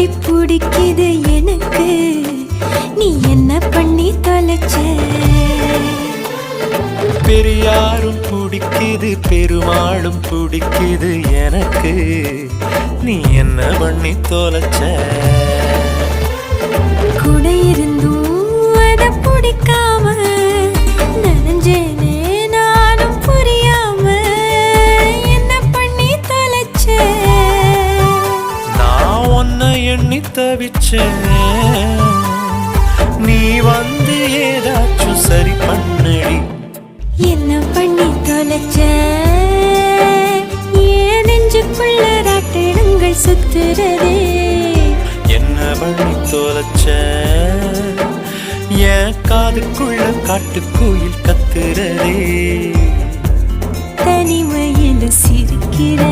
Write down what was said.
கட்டி பிடிக்குது எனக்கு, நீ என்ன பண்ணி தொலைச்ச? பெரியாரும் பிடிக்குது பெருமாளும் பிடிக்குது எனக்கு, நீ என்ன பண்ணி தொலைச்ச? கூட இருந்தும் அத பிடிக்காம நனைஞ்சேனே நானும் புரியாம, என்ன பண்ணி தொலைச்ச? நான் உன்னை எண்ணி தவிச்சேன், நீ வந்து ஏதாச்சும் சரி பண்ணடி. என்ன பண்ணி தொலைச்ச? ஏன் நெஞ்சுக்குள்ள ராட்டினங்கள் சுத்துறதே? என்ன பண்ணி தொலைச்ச? என் காதுக்குள்ள காட்டுக்குயில் கத்துறதே. தனிமையில சிரிக்கிற